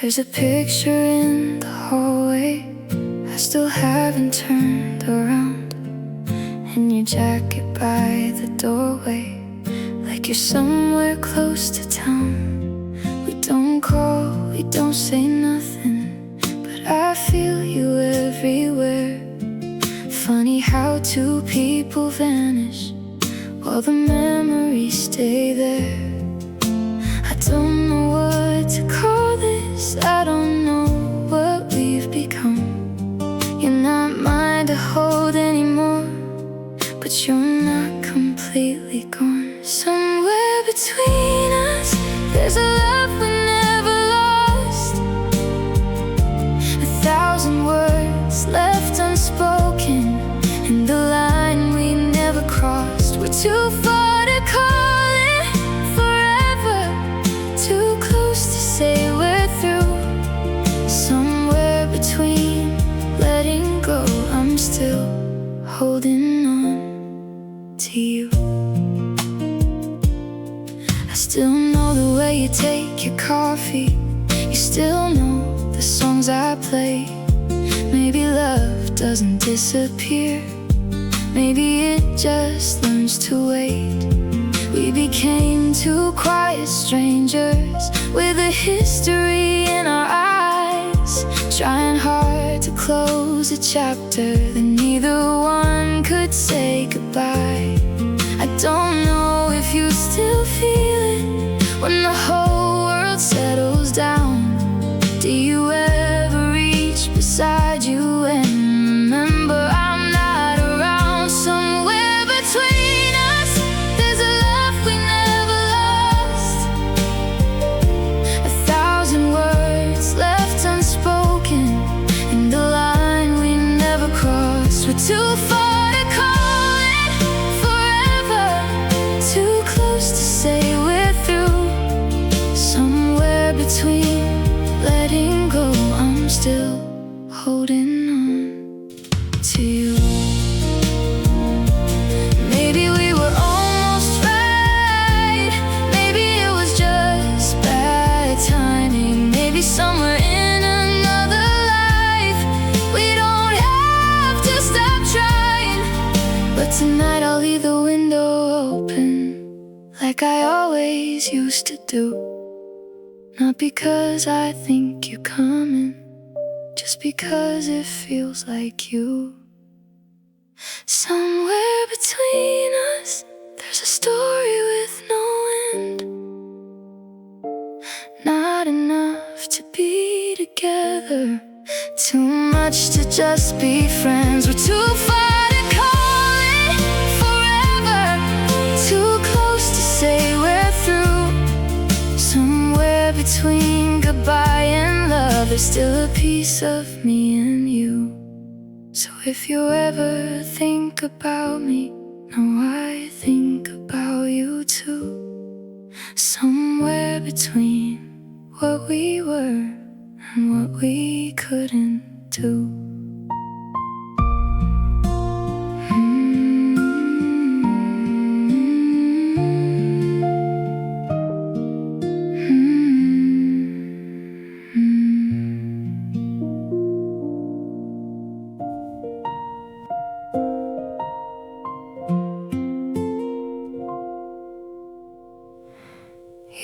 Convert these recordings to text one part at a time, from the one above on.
There's a picture in the hallway I still haven't turned around, and your jacket by the doorway, like you're somewhere close to town. We don't call, we don't say nothing, but I feel you everywhere. Funny how two people vanish while the memories stay there. I don't know what to call this, I don't know what we've become. You're not mine to hold anymore, but you're not completely gone. Somewhere between us, there's a love we never lost. 1,000 words left unspoken, and the line we never crossed. We're too far to call it forever, too close to say we're through. Somewhere between letting go, I'm still holding on to you. I still know the way you take your coffee, you still know the songs I play. Maybe love doesn't disappear, maybe it just learns to wait. We became two quiet strangers with a history in our eyes, trying hard to close a chapter that neither one could say goodbye. I don't know if you still feel it when the whole world settles down. Do you ever reach beside you and remember I'm not around? Somewhere between us, there's a love we never lost. 1,000 words left unspoken, and the line we never crossed. We're too far to call it forever, too close to say we're through. Somewhere between letting go, I'm still holding on to you. Maybe we were almost right, maybe it was just bad timing. Maybe somewhere in another life we don't have to stop trying. But tonight I'll leave the window open, like I always used to do. Not because I think you're coming, just because it feels like you. Somewhere between us, there's a story with no end. Not enough to be together, too much to just be friends. We're too far to call it forever, too close to say we're through. Somewhere between goodbye and love, there's still a piece of me and you. So if you ever think about me, know I think about you too. Somewhere between what we were and what we couldn't do.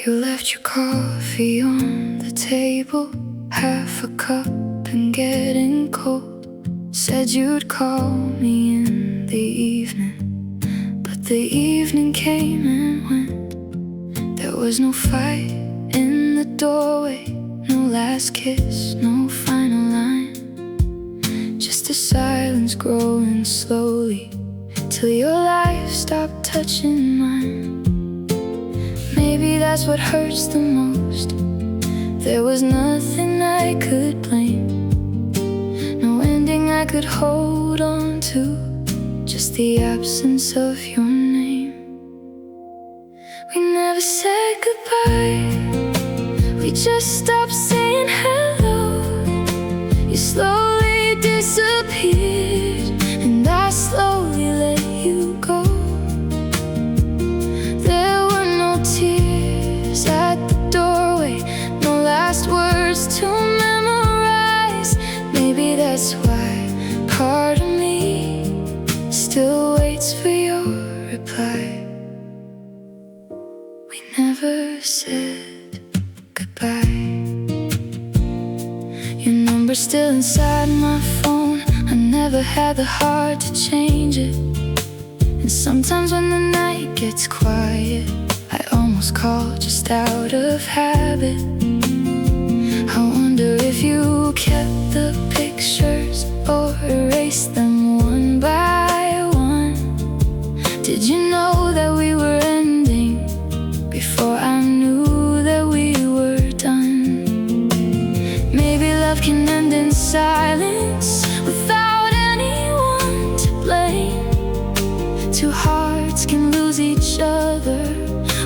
You left your coffee on the table, half a cup and getting cold. Said you'd call me in the evening, but the evening came and went. There was no fight in the doorway, no last kiss, no final line, just a silence growing slowly till your life stopped touching mine. Maybe that's what hurts the most. There was nothing I could blame, no ending I could hold on to, just the absence of your name. We never said goodbye, we just stopped saying hello. You slowly disappeared, and I slowly let you go. At the doorway, no last words to goodbye. Your number's still inside my phone. I never had the heart to change it. And sometimes when the night gets quiet, I almost call just out of habit. I wonder if you kept the pictures or erased them one by one. Did you know that we were ending before I knew that we were done? Maybe love can end in silence without anyone to blame. Two hearts can lose each other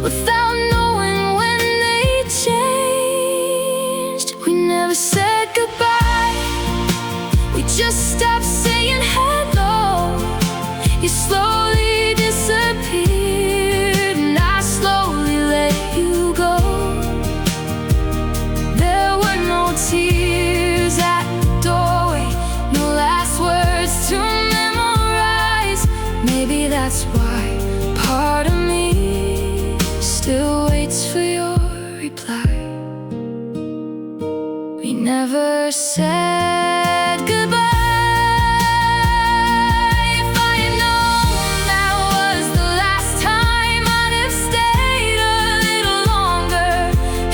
without knowing when they changed. We never said goodbye, we just stopped saying hello. You slowly disappeared and I slowly let you go. There were no tears at the doorway, no last words to memorize. Maybe that's why part of me still waits for your reply. We never said goodbye. If I had known that was the last time, I'd have stayed a little longer,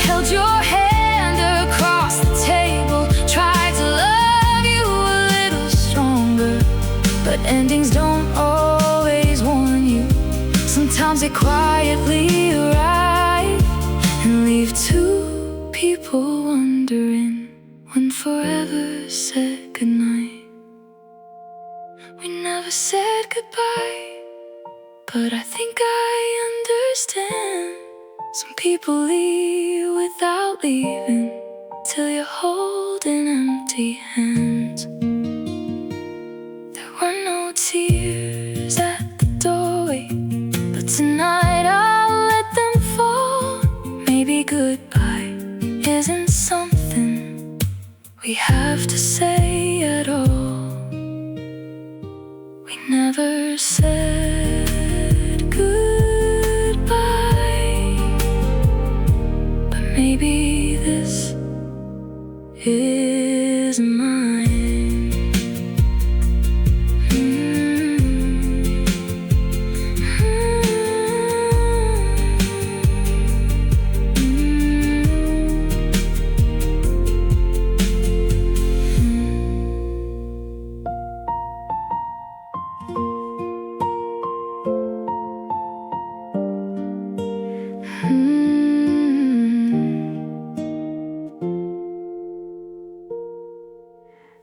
held your hand across the table, tried to love you a little stronger. But endings don't always warn you. Sometimes they quietly arrive and leave two people wondering when forever said goodnight. We never said goodbye, but I think I understand. Some people leave without leaving, till you're holding empty hands. There were no tears at the doorway, but tonight I'll let them fall. Maybe goodbye isn't something we have to say at all. We never said goodbye, but maybe this is mine.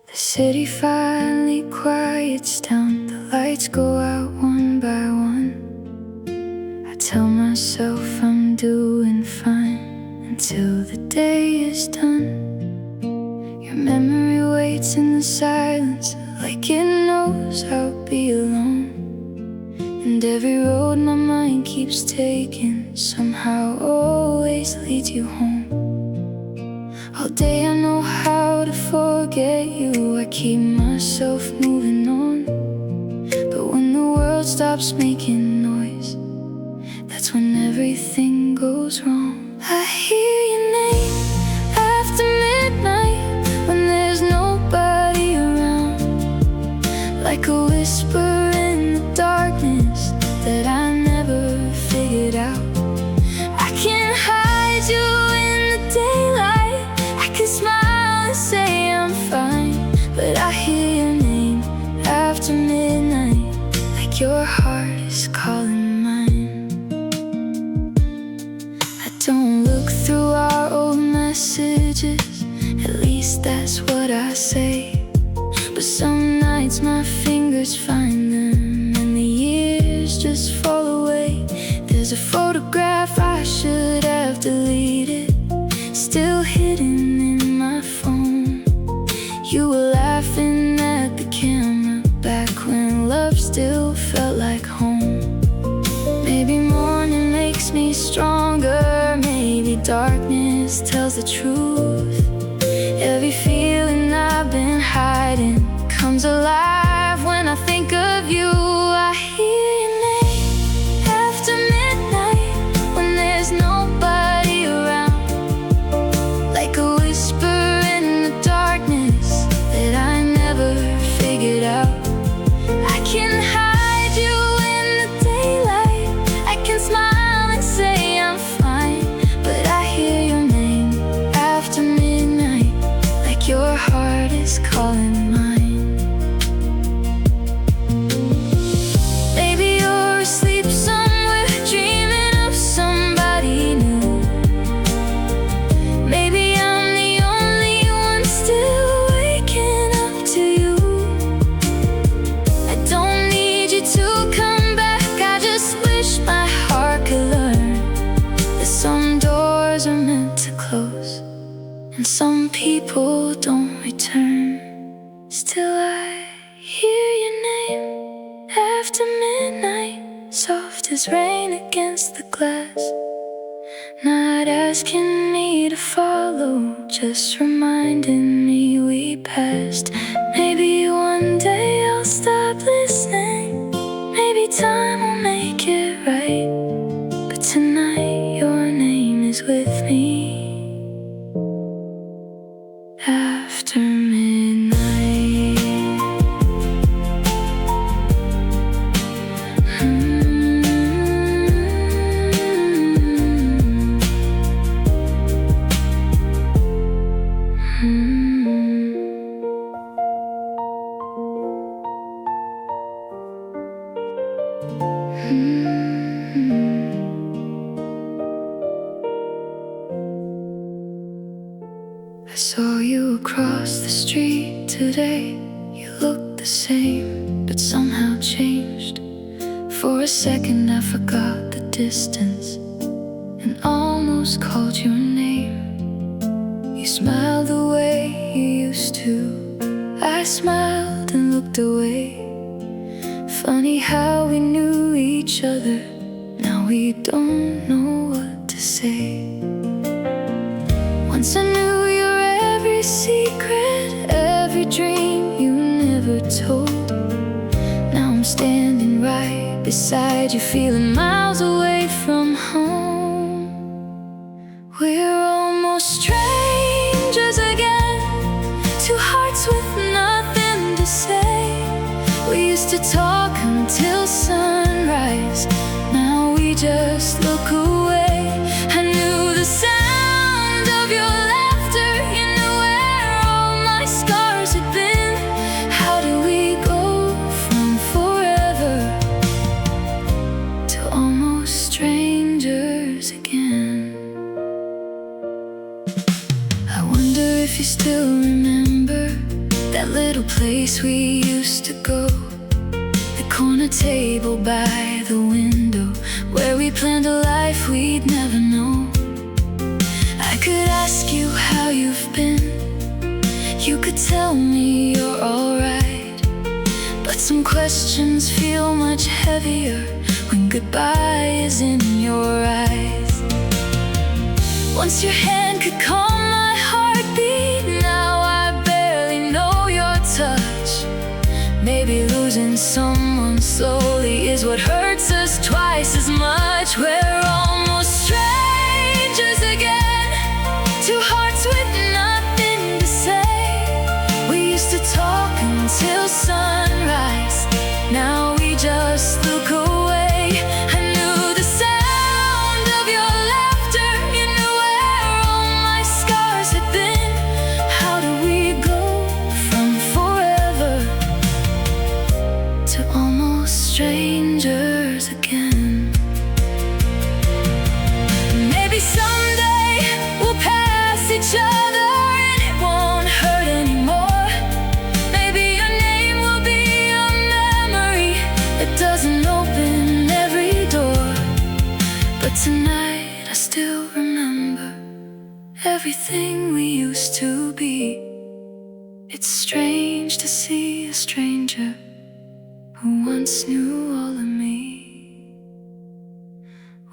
The city finally quiets down, the lights go out one by one. I tell myself I'm doing fine until the day is done. Your memory waits in the silence, like it knows I'll be alone. And every road my mind keeps taking somehow always leads you home. All day I know how to forget you, I keep myself moving on. But when the world stops making noise, that's when everything goes wrong. I hear your name after midnight, when there's nobody around, like a whisper in the darkness that I never figured out. I can't hide you in the daylight, I can smile and say I'm fine, but I hear your name after midnight, like your heart is calling mine. I don't look through our old messages, at least that's what I say. But some nights my fingers find them and the years just fall away. There's a photograph I should have deleted, still hidden in my phone. You were laughing at the camera back when love still felt like home. Maybe morning makes me stronger, maybe darkness tells the truth. Every feeling I've been hiding comes alive when I think of you. I hear your name after midnight, when there's nobody around, meant to close, and some people don't return. Still I hear your name after midnight, soft as rain against the glass. Not asking me to follow, just reminding me we passed. Maybe one day I'll stop listening, maybe time will make it right. But tonight your name is with me. After midnight. I saw you across the street today. You looked the same, but somehow changed. For a second I forgot the distance and almost called your name. You smiled the way you used to. I smiled and looked away. Funny how we knew each other, now we don't know what to say. Once I knew your every secret, every dream you never told. Now I'm standing right beside you, feeling miles away from home. We're almost strangers again, two hearts with nothing to say. We used to talk until sunrise, now we just look away. I knew the sound of your laughter, you knew where all my scars had been. How do we go from forever to almost strangers again? I wonder if you still remember that little place we used to go, the corner table by the window, where we planned a life we'd never know. I could ask you how you've been, you could tell me you're alright. But some questions feel much heavier when goodbye is in your eyes. Once your hand could calm my heartbeat, now I barely know your touch. Maybe losing someone slowly is what hurts us twice as much. We're almost strangers again, two hearts with nothing to say. We used to talk until sunrise, now we just look away. I knew the sound of your laughter, you knew where all my scars had been. How do we go from forever to almost strangers again? Maybe someday we'll pass each other and it won't hurt anymore. Maybe your name will be a memory that doesn't open every door. But tonight I still remember everything we used to be. It's strange to see a stranger who once knew all of me.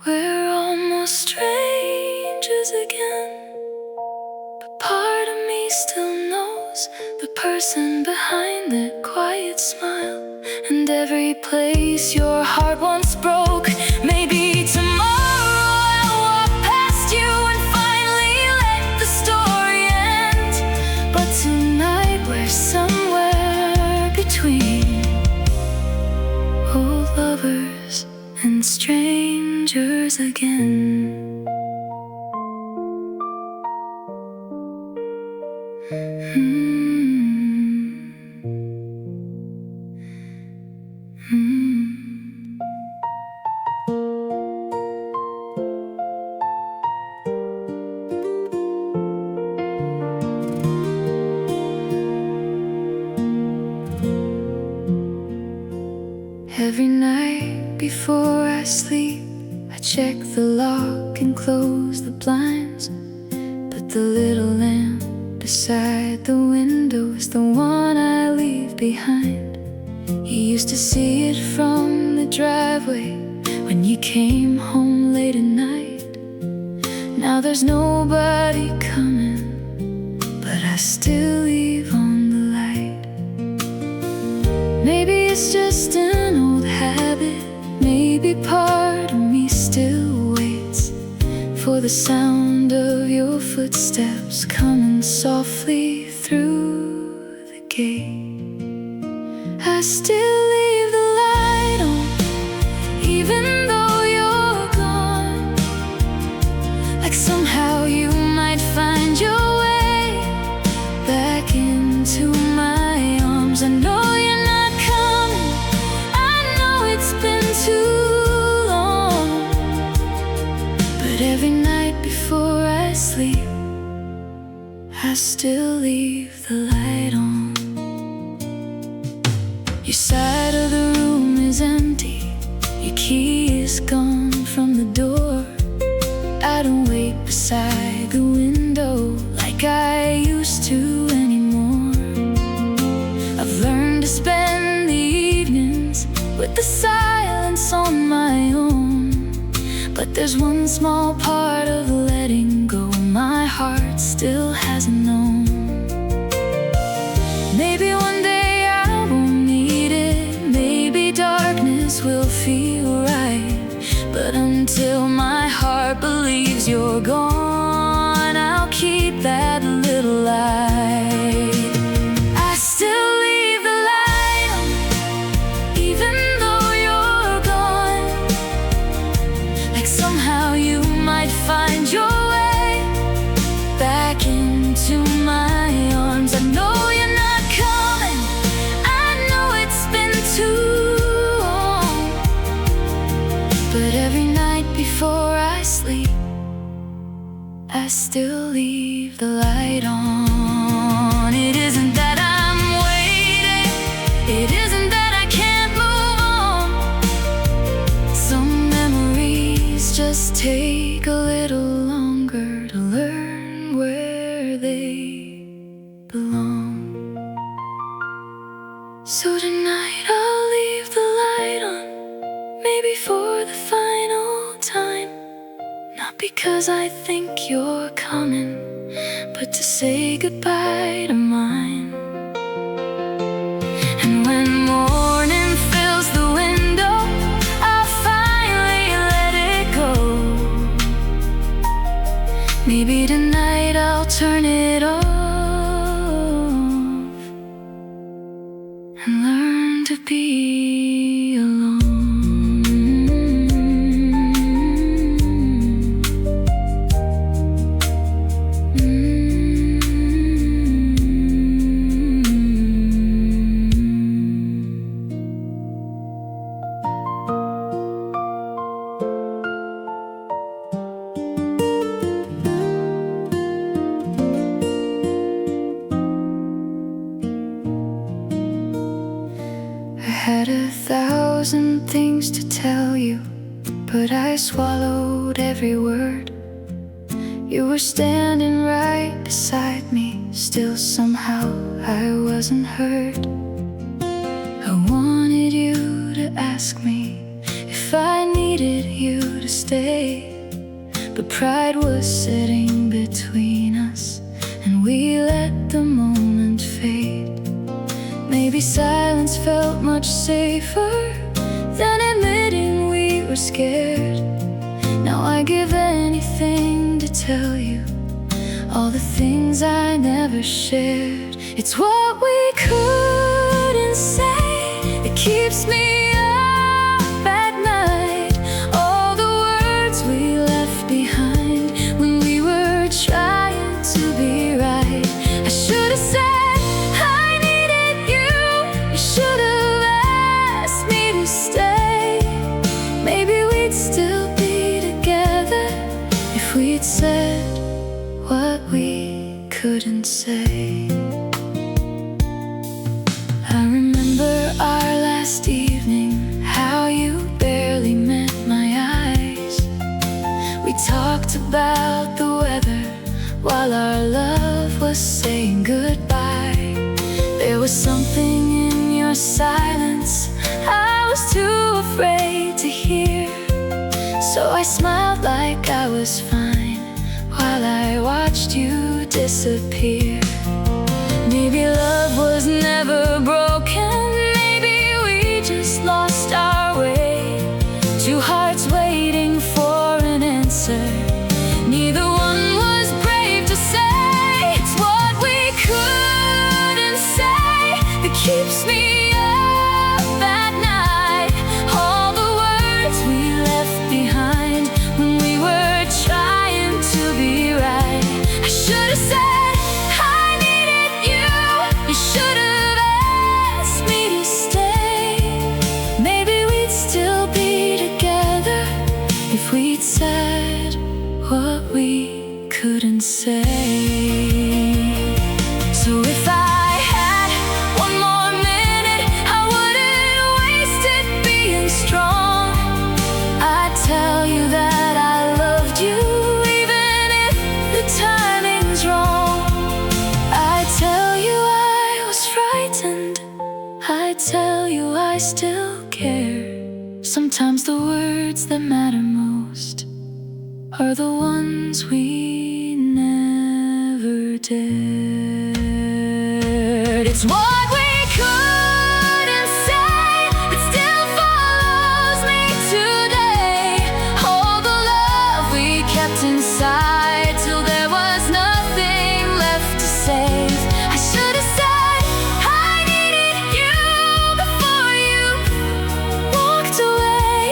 We're almost strangers again, but part of me still knows the person behind that quiet smile, and every place your heart once broke. Maybe tomorrow I'll walk past you and finally let the story end. But tonight we're somewhere between old lovers and strangers again. Every night before I sleep, I check the lock and close the blinds. the little lamp beside the window is the one I leave behind. You used to see it from the driveway when you came home late at night. Now there's nobody coming, but I still leave on the light. Maybe it's just an old habit, maybe part of me still waits for the sound of your footsteps coming softly through the gate. I still leave the light on, even though you're gone. Like somehow you might find your way back into my arms. I know you're not coming, I know it's been too long, but every night before I sleep, I still leave the light on. Your side of the room is empty, your key is gone from the door. I don't wait beside the window like I used to anymore. I've learned to spend the evenings with the silence on my own, but there's one small part of letting go my heart still hasn't known. Maybe one day I won't need it, maybe darkness will feel right, but until my heart believes you're gone, I'll keep that little light. I still leave the light on, even though you're gone. Like somehow you might find your way back into my arms. I know you're not coming, I know it's been too long, but every night before I sleep, I still leave the light on. It isn't that I'm waiting, it isn't that I can't move on. Some memories just take a little longer to learn where they belong. So tonight I'll leave the light on, maybe for the final time. Not because I think you're coming, but to say goodbye to mine. And when morning fills the window, I'll finally let it go. Maybe tonight I'll turn it off and learn to be alone. I had 1,000 things to tell you, but I swallowed every word. You were standing right beside me, still somehow I wasn't heard. I wanted you to ask me if I needed you to stay, but pride was sitting between us, and we let the moment fade. Maybe silence felt much safer than admitting we were scared. Now I give anything to tell you all the things I never shared. It's what we couldn't say that keeps me up at night. All the words we left behind when we were trying to be right. I should have said should have asked me to stay. Maybe we'd still be together if we'd said what we couldn't say. I remember our last evening, how you barely met my eyes. We talked about the weather while while our love was saying goodbye. There was something in your silence I was too afraid to hear, so I smiled like I was fine while I watched you disappear. Maybe love was never broken, maybe we just lost our way. Two hearts waiting for an answer, neither one was brave to say. It's what we couldn't say that keeps me up at night. All the words we left behind when we were trying to be right. I should have said I needed you, you should have asked me to stay. Maybe we'd still be together if we'd said what we couldn't say. So if I had one more minute, I wouldn't waste it being strong. I'd tell you that I loved you even if the timing's wrong. I'd tell you I was frightened, I'd tell you I still care. Sometimes the words that matter most are the ones we never dared. It's what we couldn't say that still follows me today. All the love we kept inside till there was nothing left to save. I should have said I needed you before you walked away.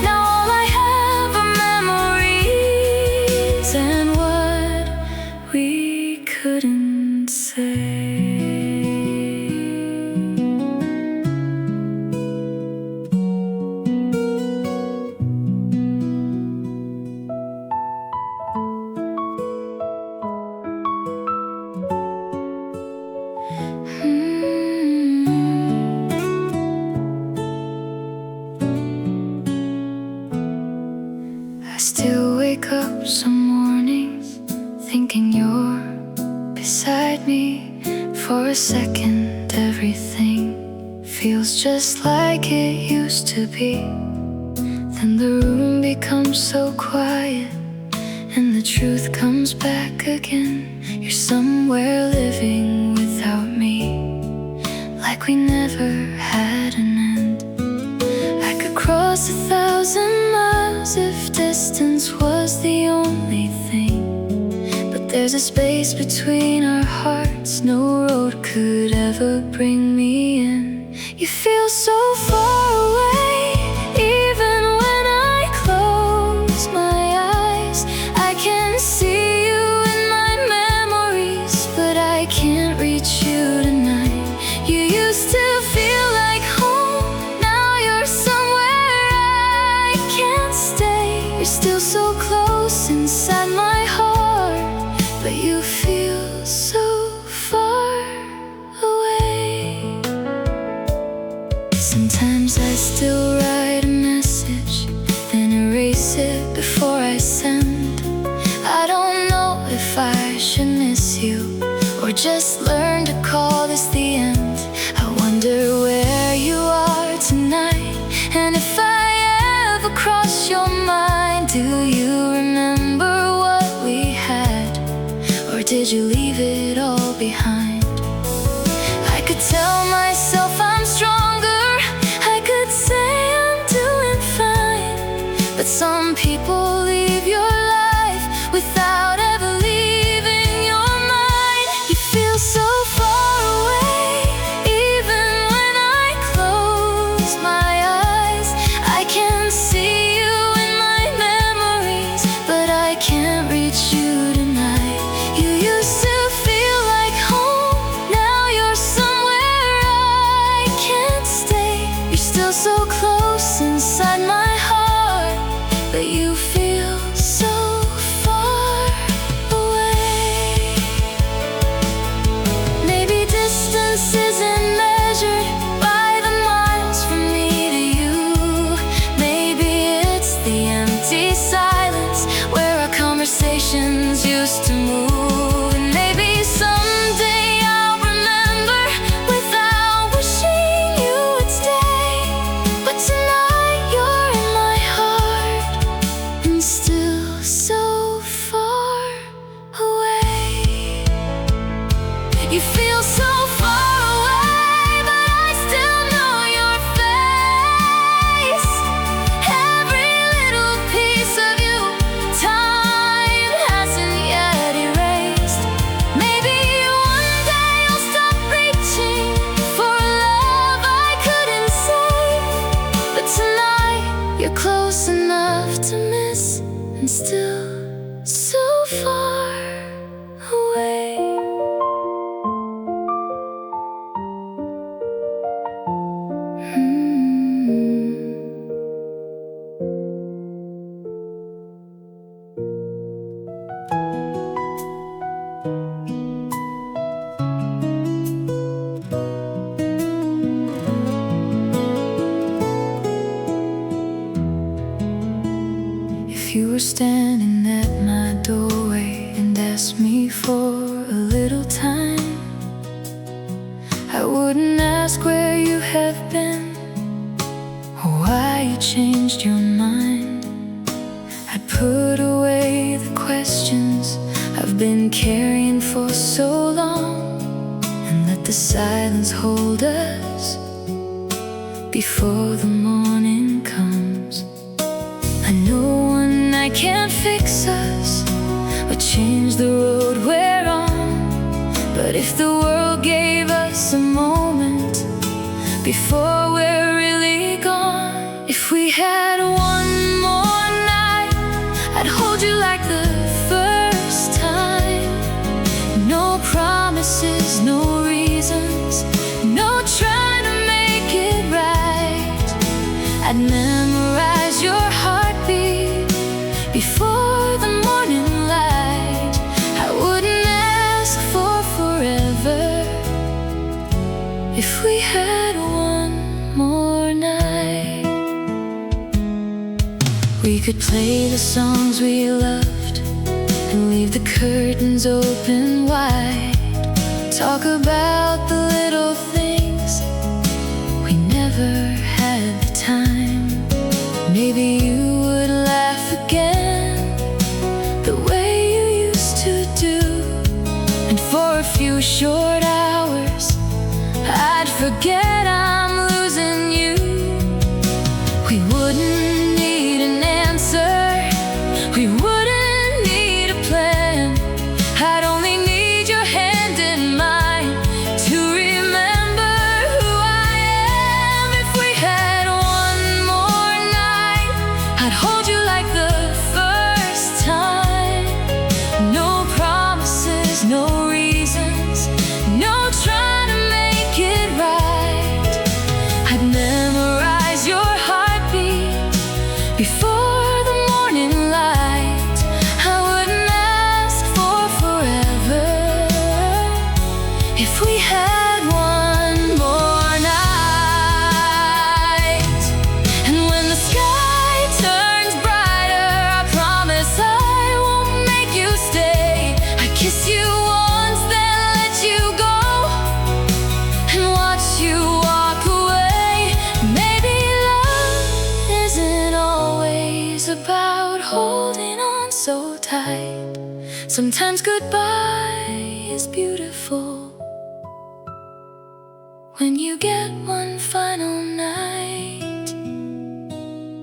Now all I have are memories and what we couldn't say. I still wake up some mornings thinking you're beside me. For a second everything feels just like it used to be. Then the room becomes so quiet and the truth comes back again. You're somewhere living without me, like we never had an end. I could cross 1,000 miles if distance was the only thing, but there's a space between our hearts no road could ever bring me in. You feel so far away, even when I close my eyes. I can see you in my memories, but I can't reach you tonight. You used to feel like home, now you're somewhere I can't stay. You're still so close inside my heart, but you feel so far away. Sometimes I still write a message, then erase it before I send. I don't know if I should miss you or just learn to call this the end. I wonder where you are tonight, and if I ever cross your mind. Do you remember what we had, or did you leave it all behind? I could tell myself I'm stronger, I could say I'm doing fine, but some people leave your life without ever leaving your mind. You feel so far away, even when I close my eyes. I can see you in my memories, but I can't reach you tonight. You used to feel like home, now you're somewhere I can't stay. You're still so close inside my heart, but move, and maybe someday I'll remember without wishing you would stay. But tonight you're in my heart, and still so far away. You feel so far away, but I still know your face. Every little piece of you, time hasn't yet erased. Maybe one day you'll stop reaching for a love I couldn't save. But tonight you're close enough to miss, and still so far away. If you were standing at my doorway and asked me for a little time, I wouldn't ask where you have been or why you changed your mind. I'd put away the questions I've been carrying for so long, and let the silence hold us before the morning comes. I know one night can't fix us or change the road we're on, but if the world gave us a moment before we're really gone, if we had one more night, I'd hold you like the first time. No promises, no reasons, no trying to make it right. I'd memorize your heartbeat before the morning light. I wouldn't ask for forever if we had one more night. We could play the songs we loved and leave the curtains open wide. Talk about the little things we never had the time. Maybe you would laugh again the way you used to do, and for a few short hours I'd forget I'm losing you. We wouldn't need an answer, we wouldn't need a plan. I'd only need your hand in mine to remember who I am. If we had one more night, I'd hold you like the first time. No promises, no reasons, no trying to make it right. I'd memorize your heartbeat before the morning light. I wouldn't ask for forever if we had one more night. And when the sky turns brighter, I promise I won't make you stay. I kiss you once, then let you go and watch you walk away. Maybe love isn't always about holding on so tight. Sometimes goodbye is beautiful when you get one final night.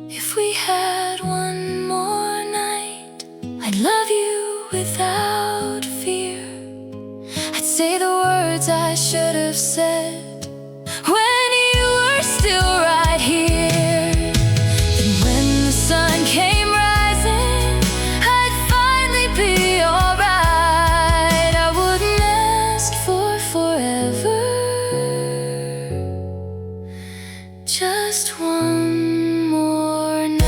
If we had one more night, I'd love you without fear. I'd say the words I should have said when you were still right here. And when the sun came rising, I'd finally be alright. I wouldn't ask for forever, just one more night.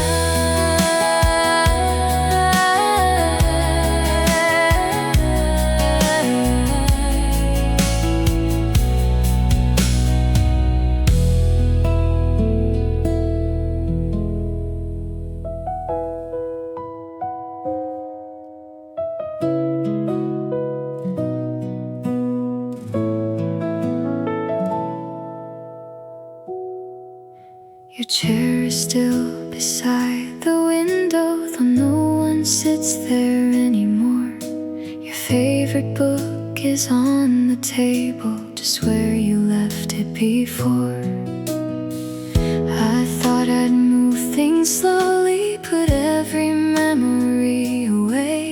beside the window, though no one sits there anymore. Your favorite book is on the table, just where you left it before. I thought I'd move things slowly, put every memory away,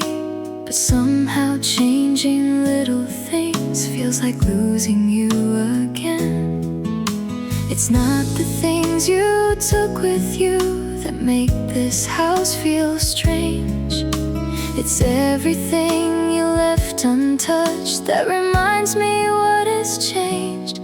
but somehow changing little things feels like losing you again. It's not the things you took with you that make this house feel strange. It's everything you left untouched that reminds me what has changed.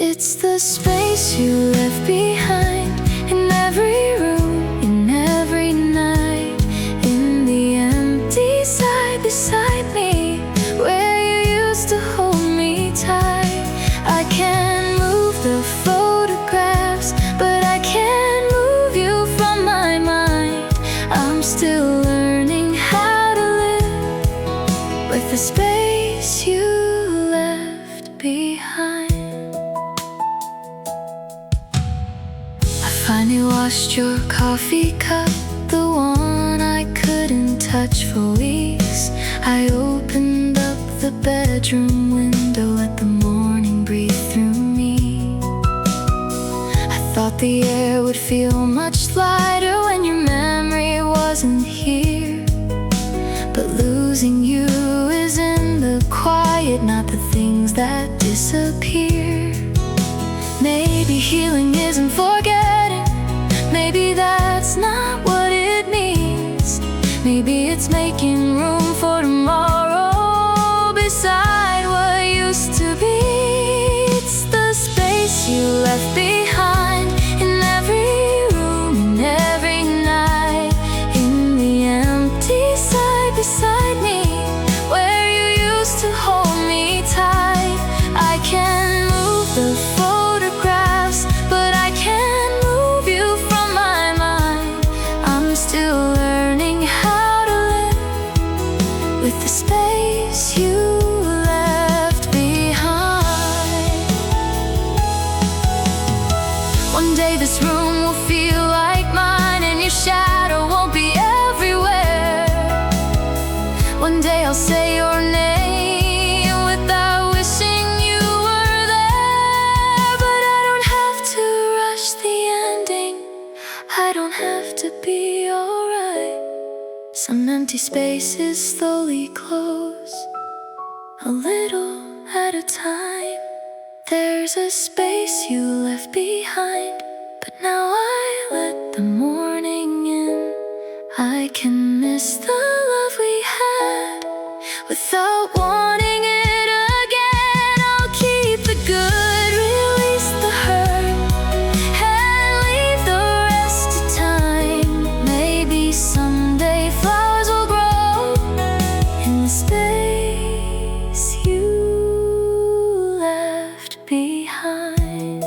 It's the space you left behind in every room, in every night, in the empty side beside me, where you used to hold me tight. I can't move the photographs, but I can move you from my mind. I'm still learning how to live with the space you left behind. I finally washed your coffee cup, the one I couldn't touch for weeks. I opened up the bedroom window, let the morning breathe through me. I thought the air would feel much lighter when your memory wasn't here, but losing you is in the quiet, not the things that disappear. Maybe healing isn't forgetting, maybe that's not what it means. Maybe it's making room for tomorrow beside what used to be. It's the space you left behind in every room, in every night, in the empty side beside me, where you used to hold me tight. I can move the photographs, but I can't move you from my mind. I'm still learning how to live with the space you left behind. One day this room will feel like mine, and your shadow won't be everywhere. One day I'll say your name without wishing you were there. But I don't have to rush the ending, I don't have to be alright. Some empty spaces slowly close, a little at a time. There's a space you left behind, but now I let the morning in. I can miss the love we had without wanting it again. I'll keep the good, release the hurt, and leave the rest to time. Maybe someday flowers will grow in the space you left behind.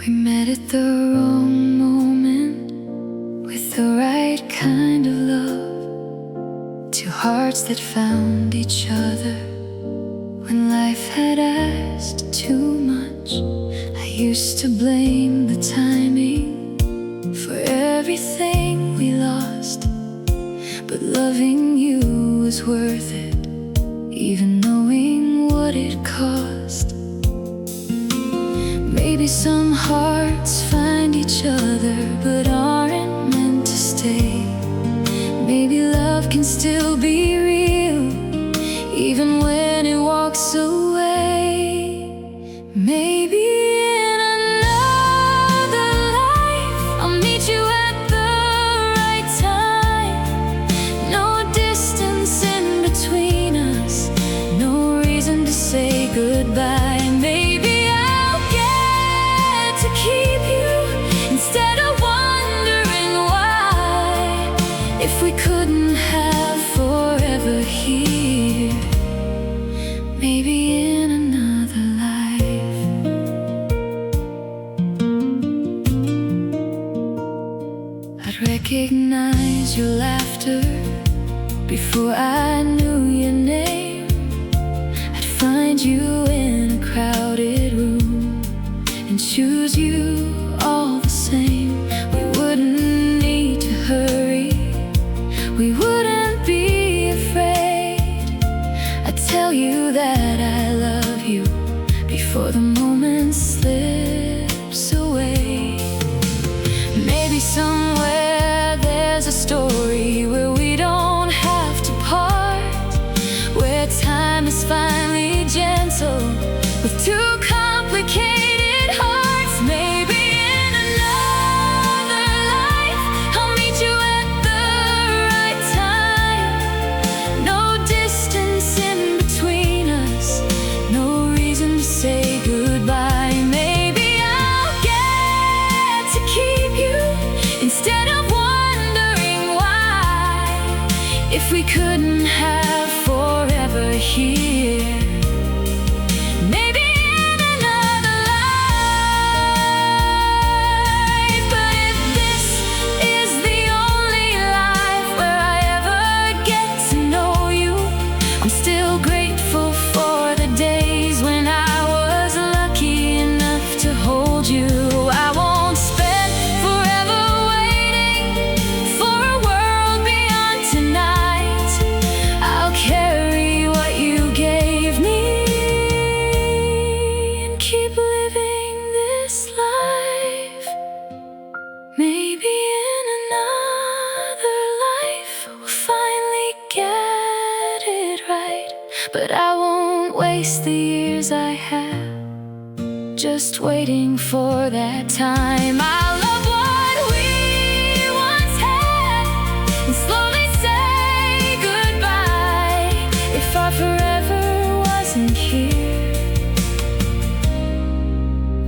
We met at the wrong moment, with the right kind of love. Two hearts that found each other when life had asked too much. I used to blame the timing for everything we lost, but loving you was worth it, even knowing what it cost. Maybe some hearts find each other but aren't meant to stay. Maybe love can still be real, even when it walks away. Maybe in another life I'll meet you at the right time. No distance in between us, no reason to say goodbye. Maybe I'll get to keep you instead of wondering why. If we couldn't have forever, recognize your laughter before I knew your name. I'd find you in a crowded room and choose you all the same. We wouldn't need to hurry, we wouldn't be afraid. I'd tell you that I love you before the moment slips away. Maybe somewhere there's a story where we don't have to part, where time is finally gentle with two complicated hearts. Maybe in another life I'll meet you at the right time. No distance in between us, no reason to say goodbye. Maybe I'll get to keep you instead of wondering why. If we couldn't have forever here, maybe in another life. But if this is the only life where I ever get to know you, I'm still grateful for the days when I was lucky enough to hold you. I won't spend forever waiting for a world beyond tonight. I'll carry what you gave me and keep living this life. Maybe in another life we'll finally get it right. But I won't waste the years I have just waiting for that time. I'll love what we once had and slowly say goodbye. If our forever wasn't here,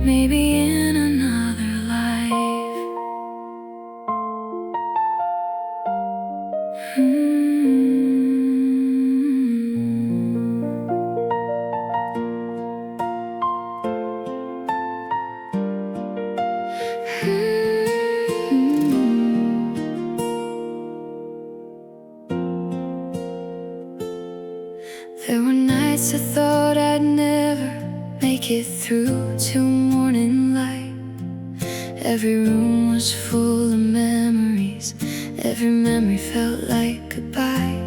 maybe in another life. There were nights I thought I'd never make it through till morning light. Every room was full of memories, every memory felt like goodbye.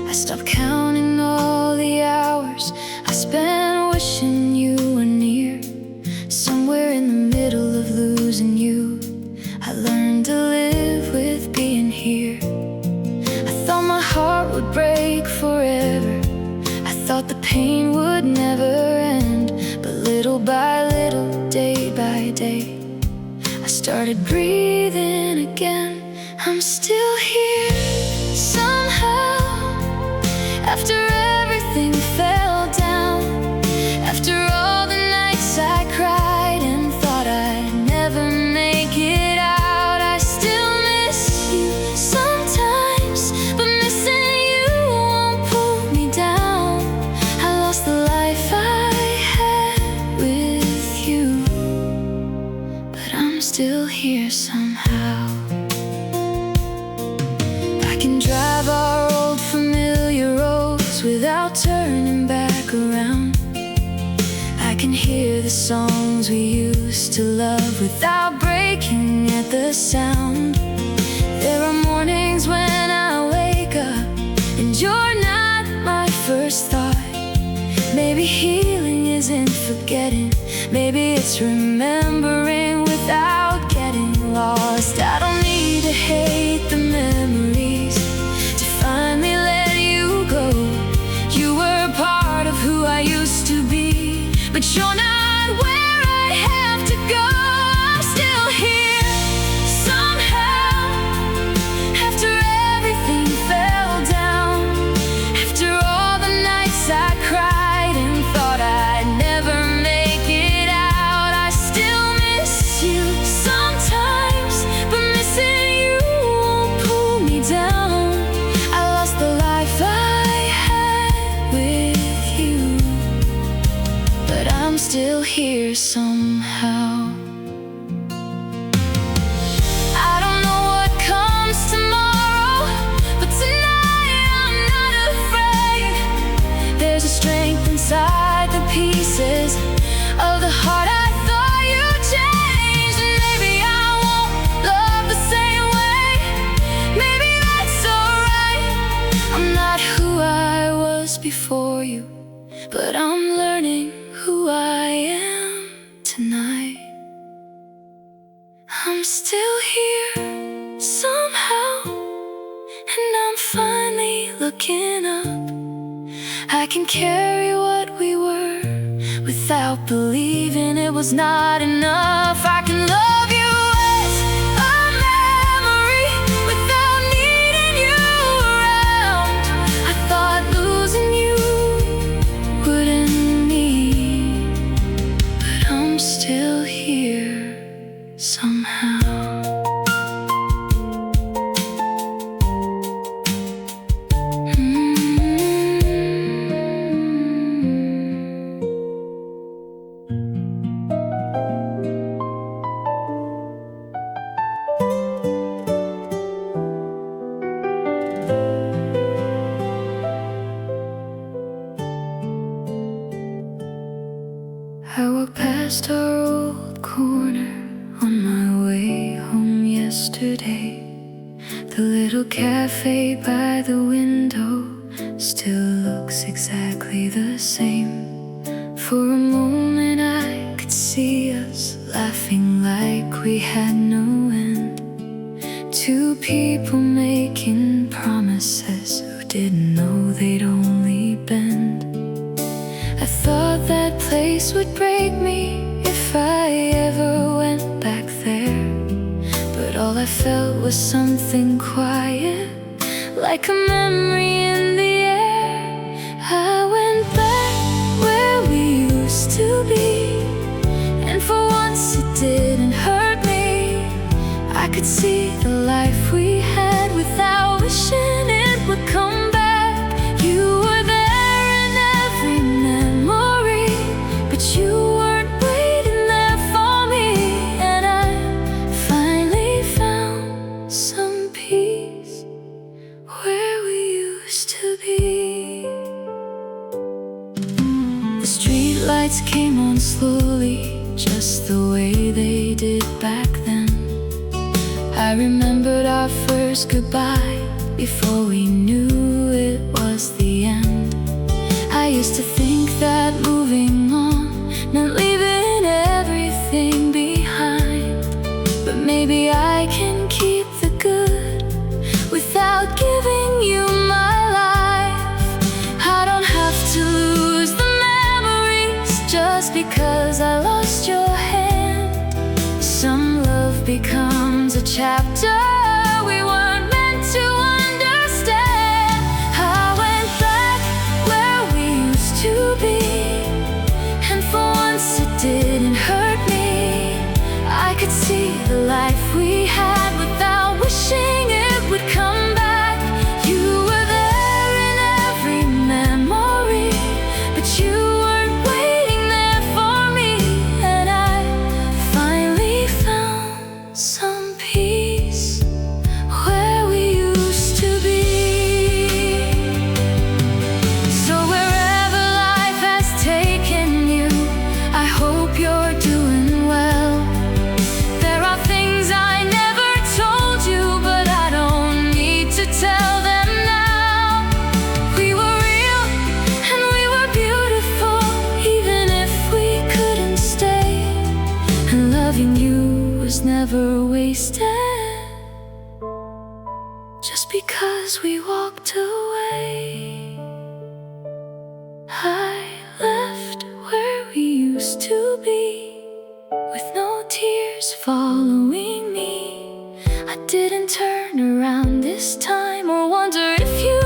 I stopped counting all the hours I spent wishing you were near. Somewhere in the middle of losing you, I learned to live with being here. I thought my heart would break forever, I thought the pain would never end. But little by little, day by day, I started breathing again. I'm still here somehow, after everything fell down. After all the nights I cried and thought I'd never make it out, I still miss you sometimes, but missing you won't pull me down. I lost the life I had with you, but I'm still here somehow. I can drive our old familiar roads without turning back around. I can hear the songs we used to love without breaking at the sound. There are mornings when I wake up and you're not my first thought. Maybe healing isn't forgetting, maybe it's remembering without getting lost. I don't need to hate the memories to finally let you go. You were part of who I used to be, but you're not where I have to go. I'm still here somehow, after everything fell down. After all the nights I cried and thought I'd never make it out, I still miss you sometimes, but missing you won't pull me down. I lost the life I had with you, but I'm still here somehow. I don't know what before you, but I'm learning who I am tonight. I'm still here somehow, and I'm finally looking up. I can carry what we were without believing it was not enough. I can love you as a memory without needing you around. I thought losing you would end me, but I'm still here somehow. I walked past our old corner on my way home yesterday. The little cafe by the window still looks exactly the same. For a moment I could see us laughing like we had no end. Two people making promises who didn't know they'd only bend. I thought that place would break me if I ever went back there, but all I felt was something quiet, like a memory in the air. I went back where we used to be, and for once it didn't hurt me. I could see the life we had without wishing it would come back. You were there in every memory, but you weren't waiting there for me. And I finally found some peace where we used to be. The street lights came on slowly, just the way they did back then. I remembered our first goodbye before we knew it was the end. I used to think that moving on meant leaving everything behind, but maybe I can keep the good without giving you my life. I don't have to lose the memories just because I lost your hand. Some love becomes a chapter we weren't meant to understand. I went back where we used to be, and for once it didn't hurt me. I could see the life we had without wishing it would come back. You were there in every memory, but you weren't waiting there for me. And I finally found some peace where we used to be. So wherever life has taken you, I hope you're doing well. There are things I never told you, but I don't need to tell them now. We were real and we were beautiful, even if we couldn't stay. And loving you was never wasted, just because we walked away. I left where we used to be, with no tears following me. I didn't turn around this time or wonder if you